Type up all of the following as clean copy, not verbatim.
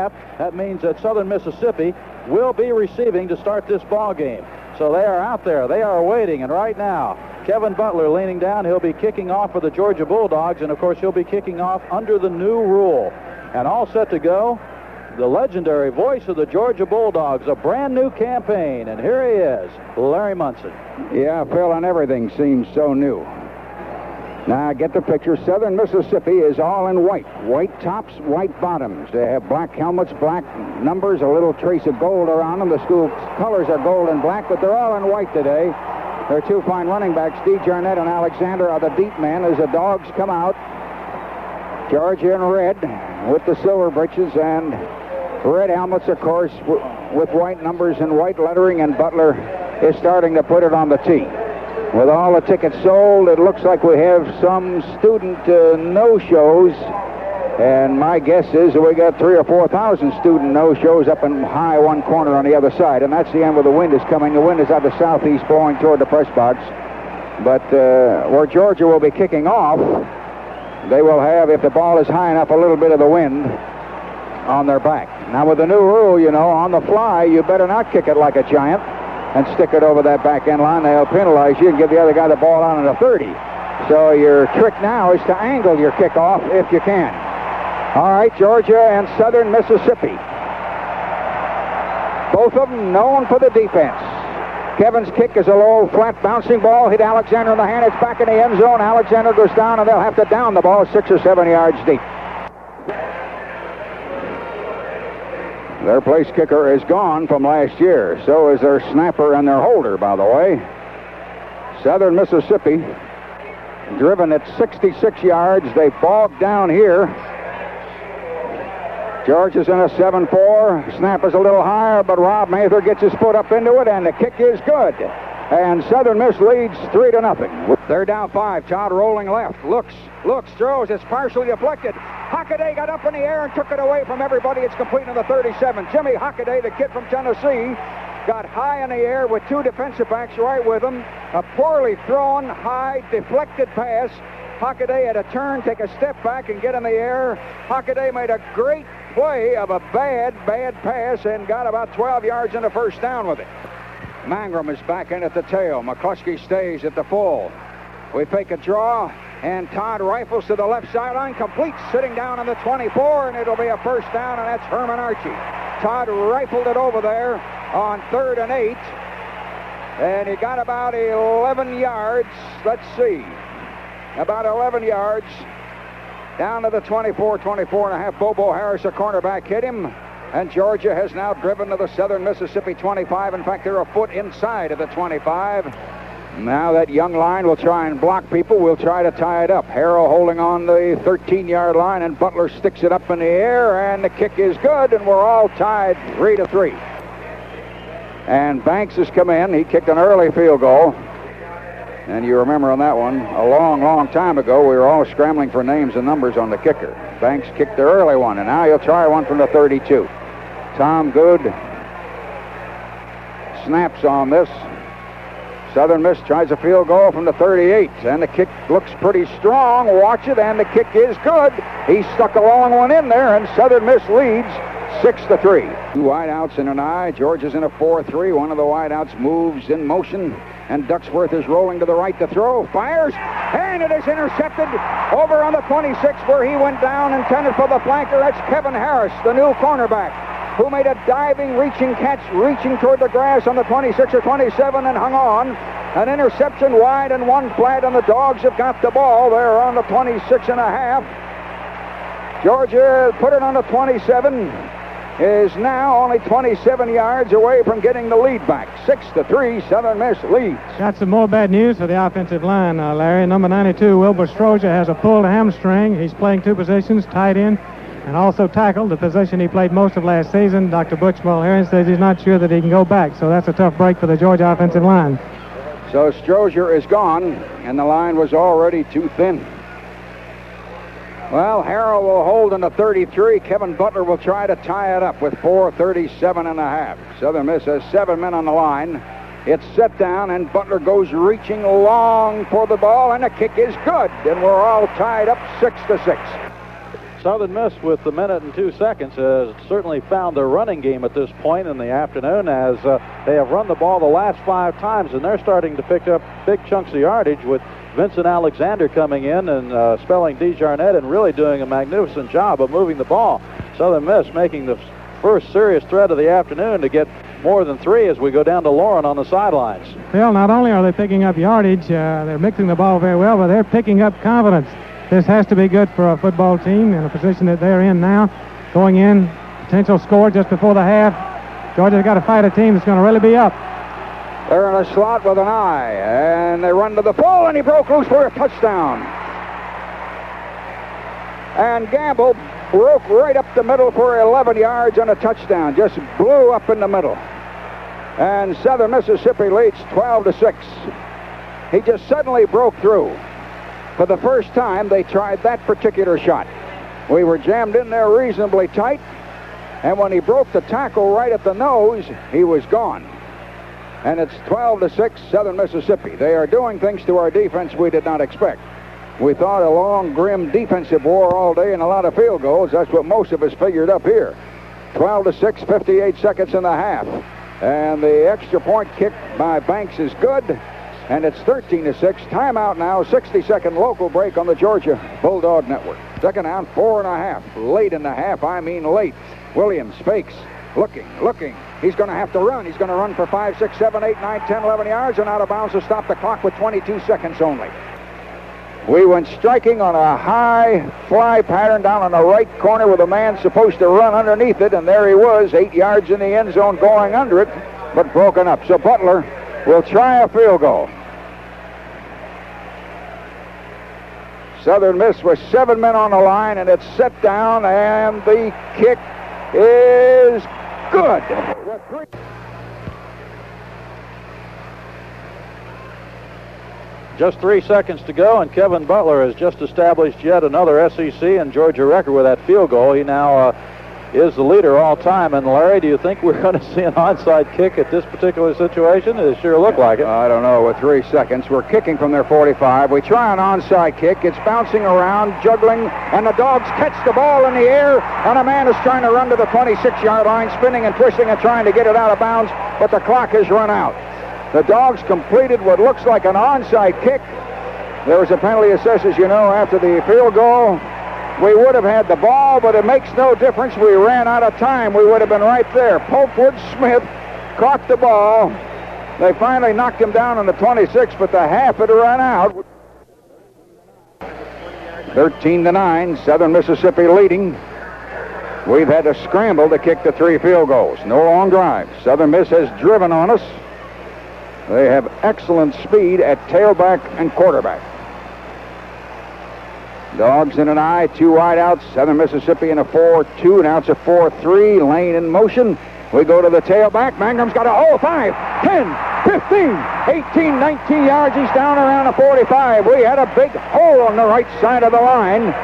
half. That means that Southern Mississippi will be receiving to start this ball game. So they are out there. They are waiting. And right now, Kevin Butler leaning down. He'll be kicking off for the Georgia Bulldogs. And, of course, he'll be kicking off under the new rule. And all set to go, the legendary voice of the Georgia Bulldogs, a brand new campaign. And here he is, Larry Munson. Yeah, Phil, and everything seems so new. Now, get the picture. Southern Mississippi is all in white. White tops, white bottoms. They have black helmets, black numbers, a little trace of gold around them. The school colors are gold and black, but they're all in white today. Their two fine running backs, Steve Jarnett and Alexander, are the deep men as the dogs come out. Georgia in red with the silver breeches and red helmets, of course, with white numbers and white lettering, and Butler is starting to put it on the tee. With all the tickets sold, it looks like we have some student no-shows, and my guess is that we got 3,000 or 4,000 student no-shows up in high one corner on the other side, and that's the end where the wind is coming. The wind is out the southeast blowing toward the press box, but where Georgia will be kicking off, they will have, if the ball is high enough, a little bit of the wind on their back. Now, with the new rule, you know, on the fly, you better not kick it like a giant and stick it over that back end line. They'll penalize you and give the other guy the ball out on a 30. So your trick now is to angle your kickoff if you can. All right, Georgia and Southern Mississippi. Both of them known for the defense. Kevin's kick is a low, flat, bouncing ball. Hit Alexander in the hand. It's back in the end zone. Alexander goes down, and they'll have to down the ball 6 or 7 yards deep. Their place kicker is gone from last year. So is their snapper and their holder, by the way. Southern Mississippi, driven at 66 yards. They bogged down here. Georgia's in a 7-4. Snap is a little higher, but Rob Mather gets his foot up into it, and the kick is good. And Southern Miss leads 3-0. They're down 5. Todd rolling left. Looks, throws. It's partially deflected. Hockaday got up in the air and took it away from everybody. It's complete on the 37. Jimmy Hockaday, the kid from Tennessee, got high in the air with 2 defensive backs right with him. A poorly thrown, high, deflected pass. Hockaday had to turn, take a step back, and get in the air. Hockaday made a great play of a bad pass and got about 12 yards in the first down with it. Mangrum is back in at the tail. McCluskey stays at the full. We fake a draw, and Todd rifles to the left sideline, complete, sitting down on the 24, and it'll be a first down, and that's Herman Archie. Todd rifled it over there on 3rd and 8, and he got about 11 yards. Let's see. About 11 yards down to the 24 and a half. Bobo Harris, a cornerback, hit him. And Georgia has now driven to the Southern Mississippi 25. In fact, they're a foot inside of the 25. Now that young line will try and block people. We'll try to tie it up. Harrell holding on the 13-yard line, and Butler sticks it up in the air, and the kick is good, and we're all tied 3-3. And Banks has come in. He kicked an early field goal. And you remember on that one, a long time ago, we were all scrambling for names and numbers on the kicker. Banks kicked the early one, and now he'll try one from the 32. Tom Good snaps on this. Southern Miss tries a field goal from the 38, and the kick looks pretty strong. Watch it, and the kick is good. He stuck a long one in there, and Southern Miss leads 6-3. 2 wideouts in an eye. Georgia's in a 4-3. One of the wideouts moves in motion, and Ducksworth is rolling to the right to throw. Fires, and it is intercepted over on the 26 where he went down, intended for the flanker. That's Kevin Harris, the new cornerback, who made a diving, reaching catch, reaching toward the grass on the 26 or 27 and hung on. An interception wide and 1 flat, and the Dogs have got the ball. They're on the 26 and a half. Georgia put it on the 27. Is now only 27 yards away from getting the lead back. 6-3, Southern Miss leads. Got some more bad news for the offensive line, Larry. Number 92, Wilbur Strozier, has a pulled hamstring. He's playing 2 positions, tight end and also tackle, the position he played most of last season. Dr. Butch Mulherin says he's not sure that he can go back, so that's a tough break for the Georgia offensive line. So Strozier is gone, and the line was already too thin. Well, Harrell will hold in the 33. Kevin Butler will try to tie it up with 4:37 and a half. Southern Miss has 7 men on the line. It's set down, and Butler goes reaching long for the ball, and the kick is good. And we're all tied up 6-6. Southern Miss, with the minute and 2 seconds, has certainly found their running game at this point in the afternoon, as they have run the ball the last 5 times, and they're starting to pick up big chunks of yardage, with Vincent Alexander coming in and spelling DeJarnette and really doing a magnificent job of moving the ball. Southern Miss making the first serious threat of the afternoon to get more than 3 as we go down to Lauren on the sidelines. Phil, not only are they picking up yardage, they're mixing the ball very well, but they're picking up confidence. This has to be good for a football team in a position that they're in now. Going in, potential score just before the half. Georgia's got to fight a team that's going to really be up. They're in a slot with an eye, and they run to the full, and he broke loose for a touchdown. And Gamble broke right up the middle for 11 yards and a touchdown. Just blew up in the middle. And Southern Mississippi leads 12-6. He just suddenly broke through. For the first time, they tried that particular shot. We were jammed in there reasonably tight, and when he broke the tackle right at the nose, he was gone. And it's 12-6, Southern Mississippi. They are doing things to our defense we did not expect. We thought a long, grim defensive war all day and a lot of field goals. That's what most of us figured up here. 12-6, 58 seconds in the half. And the extra point kick by Banks is good. And it's 13-6. Timeout now. 60-second local break on the Georgia Bulldog Network. Second down, 4.5. Late in the half. I mean late. Williams fakes. Looking. He's going to have to run. He's going to run for 5, 6, 7, 8, 9, 10, 11 yards and out of bounds to stop the clock with 22 seconds only. We went striking on a high fly pattern down on the right corner with a man supposed to run underneath it, and there he was, 8 yards in the end zone going under it, but broken up. So Butler will try a field goal. Southern Miss with 7 men on the line, and it's set down, and the kick is good. Just 3 seconds to go, and Kevin Butler has just established yet another SEC and Georgia record with that field goal. He now is the leader all time. And Larry, do you think we're going to see an onside kick at this particular situation? It sure looked like it. I don't know. With 3 seconds, we're kicking from their 45. We try an onside kick. It's bouncing around, juggling, and the Dogs catch the ball in the air, and a man is trying to run to the 26-yard line, spinning and twisting and trying to get it out of bounds, but the clock has run out. The Dogs completed what looks like an onside kick. There was a penalty assessed, as you know, after the field goal. We would have had the ball, but it makes no difference. We ran out of time. We would have been right there. Popewood Smith caught the ball. They finally knocked him down on the 26, but the half had run out. 13-9, Southern Mississippi leading. We've had to scramble to kick the 3 field goals. No long drive. Southern Miss has driven on us. They have excellent speed at tailback and quarterback. Dogs in an eye, 2 wideouts. Southern Mississippi in a 4-2. Now it's a 4-3. Lane in motion. We go to the tailback. Mangum's got a 5, 10, 15, 18, 19 yards. He's down around the 45. We had a big hole on the right side of the line.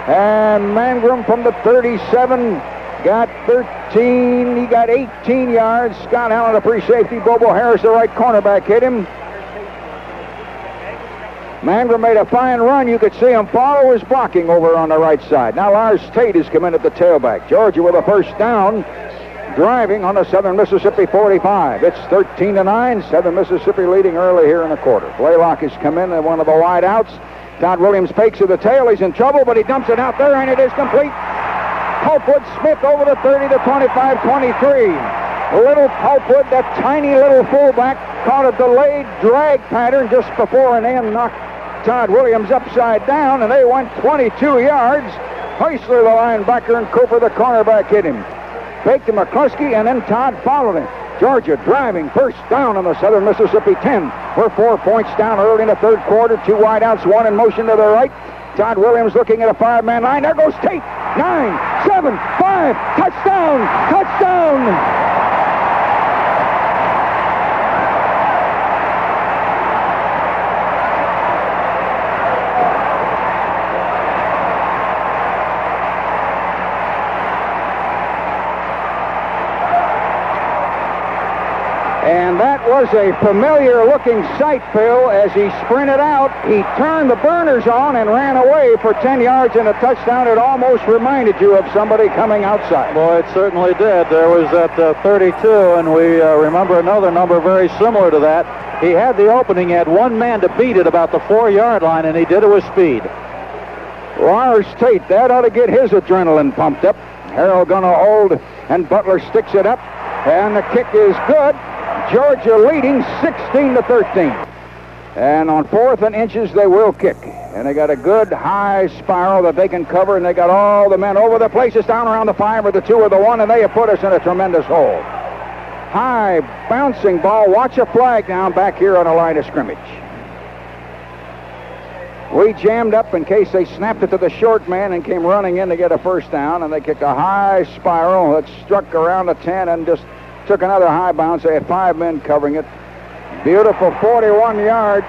And Mangum from the 37 got 13. He got 18 yards. Scott Allen, the free safety. Bobo Harris, the right cornerback, hit him. Mangum made a fine run. You could see him follow his blocking over on the right side. Now Lars Tate has come in at the tailback. Georgia with a first down, driving on the Southern Mississippi 45. It's 13-9. Southern Mississippi leading early here in the quarter. Blaylock has come in at one of the wideouts. Todd Williams fakes to the tail. He's in trouble, but he dumps it out there, and it is complete. Popewood Smith over the 30, the 25, 23. Little Popewood, that tiny little fullback, caught a delayed drag pattern just before an end, knocked Todd Williams upside down, and they went 22 yards. Heisler, the linebacker, and Cooper, the cornerback, hit him. Fake to McCluskey, and then Todd followed him. Georgia driving first down on the Southern Mississippi 10. We're 4 points down early in the third quarter. 2 wideouts, 1 in motion to the right. Todd Williams looking at a 5-man line. There goes Tate. 9, 7, 5. Touchdown! Touchdown! And that was a familiar-looking sight, Phil. As he sprinted out, he turned the burners on and ran away for 10 yards and a touchdown. It almost reminded you of somebody coming outside. Boy, it certainly did. There was that 32, and we remember another number very similar to that. He had the opening, he had one man to beat it about the 4-yard line, and he did it with speed. Lars Tate, that ought to get his adrenaline pumped up. Harrell going to hold, and Butler sticks it up, and the kick is good. Georgia leading 16-13. And on 4th and inches, they will kick. And they got a good high spiral that they can cover, and they got all the men over the place. It's down around the 5 or the 2 or the 1, and they have put us in a tremendous hole. High bouncing ball. Watch a flag down back here on the line of scrimmage. We jammed up in case they snapped it to the short man and came running in to get a first down, and they kicked a high spiral that struck around the 10 and just took another high bounce. They had 5 men covering it. Beautiful 41-yard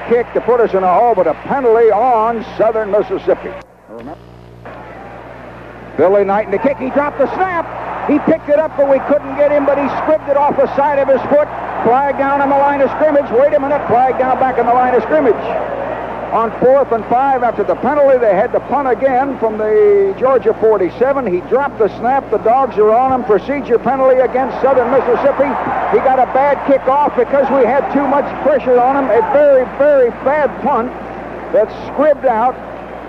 kick to put us in a hole, but a penalty on Southern Mississippi. Remember? Billy Knight in the kick. He dropped the snap. He picked it up, but we couldn't get him, but he squibbed it off the side of his foot. Flag down on the line of scrimmage. Wait a minute. Flag down back on the line of scrimmage. On 4th and 5, after the penalty, they had to punt again from the Georgia 47. He dropped the snap. The Dogs are on him. Procedure penalty against Southern Mississippi. He got a bad kickoff because we had too much pressure on him. A very, very bad punt that's squibbed out.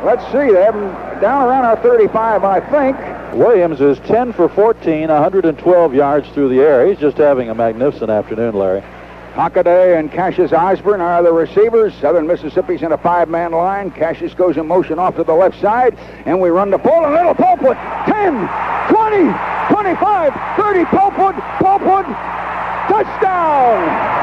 Let's see, they have him down around our 35, I think. Williams is 10 for 14, 112 yards through the air. He's just having a magnificent afternoon, Larry. Hockaday and Cassius Osborne are the receivers. Southern Mississippi's in a 5-man line. Cassius goes in motion off to the left side, and we run the ball. And little Popewood, 10, 20, 25, 30, Popewood, touchdown!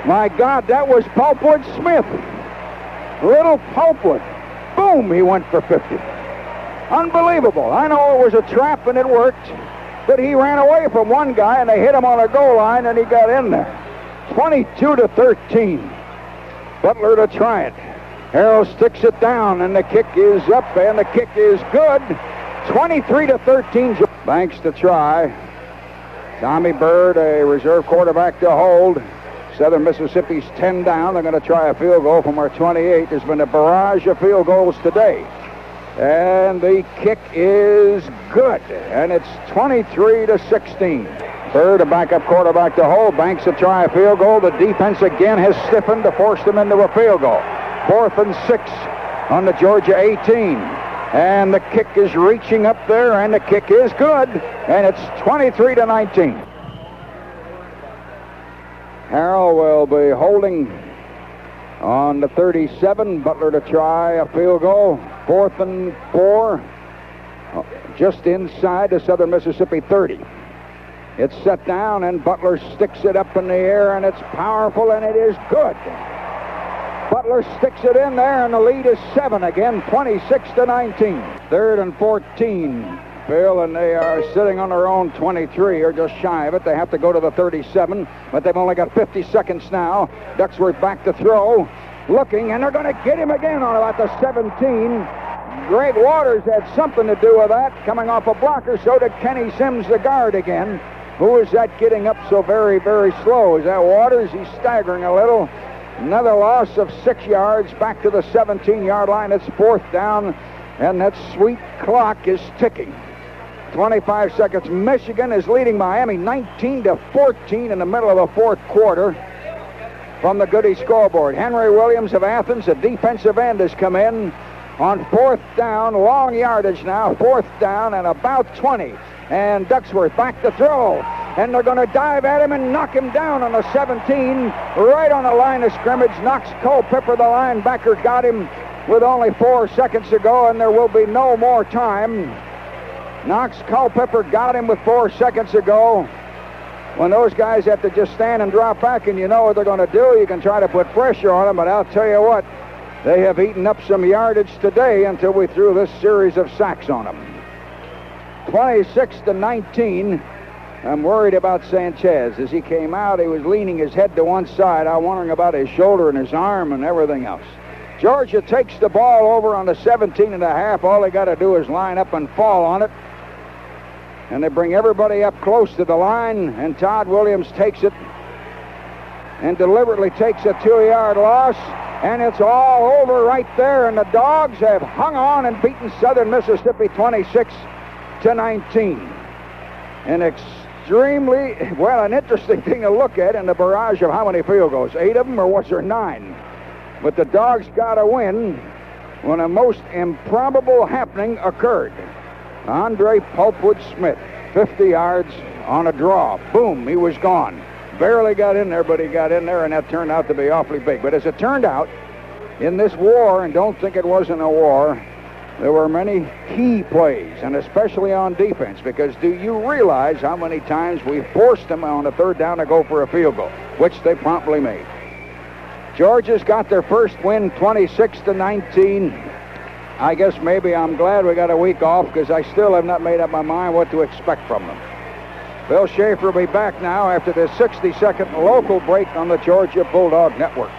My God, that was Popewood Smith. Little Popewood. Boom, he went for 50. Unbelievable. I know it was a trap and it worked, but he ran away from one guy and they hit him on a goal line and he got in there. 22-13. Butler to try it. Harrell sticks it down and the kick is up and the kick is good. 23-13. Banks to try. Tommy Bird, a reserve quarterback to hold. Southern Mississippi's 10 down. They're going to try a field goal from our 28. There's been a barrage of field goals today. And the kick is good. And it's 23-16. Bird, a backup quarterback to hold. Banks to try a field goal. The defense again has stiffened to force them into a field goal. 4th and 6 on the Georgia 18. And the kick is reaching up there, and the kick is good. And it's 23-19. Harrell will be holding on the 37. Butler to try a field goal. 4th and 4. Just inside the Southern Mississippi 30. It's set down, and Butler sticks it up in the air, and it's powerful, and it is good. Butler sticks it in there, and the lead is 7 again, 26-19. 3rd and 14. Phil, and they are sitting on their own 23, or just shy of it. They have to go to the 37, but they've only got 50 seconds now. Ducksworth back to throw, looking, and they're going to get him again on about the 17. Greg Waters had something to do with that, coming off a blocker. So did Kenny Sims, the guard, again. Who is that getting up so very, very slow? Is that Waters? He's staggering a little. Another loss of 6 yards back to the 17-yard line. It's 4th down, and that sweet clock is ticking. 25 seconds. Michigan is leading Miami 19-14 in the middle of the 4th quarter from the Goody scoreboard. Henry Williams of Athens, a defensive end, has come in on 4th down. Long yardage now. 4th down and about 20. And Ducksworth back to throw. And they're going to dive at him and knock him down on the 17, right on the line of scrimmage. Knox Culpepper, the linebacker, got him with only 4 seconds to go, and there will be no more time. Knox Culpepper got him with 4 seconds to go. When those guys have to just stand and drop back and you know what they're going to do, you can try to put pressure on them, but I'll tell you what, They have eaten up some yardage today until we threw this series of sacks on them. 26-19. I'm worried about Sanchez. As he came out, he was leaning his head to one side. I'm wondering about his shoulder and his arm and everything else. Georgia takes the ball over on the 17.5. All they got to do is line up and fall on it. And they bring everybody up close to the line, and Todd Williams takes it and deliberately takes a 2-yard loss. And it's all over right there, and the Dogs have hung on and beaten Southern Mississippi 26-19. An extremely, an interesting thing to look at in the barrage of how many field goals? 8 of them, or was there 9? But the Dogs got a win when a most improbable happening occurred. Andre Pulpwood Smith, 50 yards on a draw. Boom, he was gone. Barely got in there, but he got in there, and that turned out to be awfully big. But as it turned out, in this war, and don't think it wasn't a war, there were many key plays, and especially on defense, because do you realize how many times we forced them on a 3rd down to go for a field goal, which they promptly made. Georgia's got their first win, 26-19. I guess maybe I'm glad we got a week off, because I still have not made up my mind what to expect from them. Bill Schaefer will be back now after this 60-second local break on the Georgia Bulldog Network.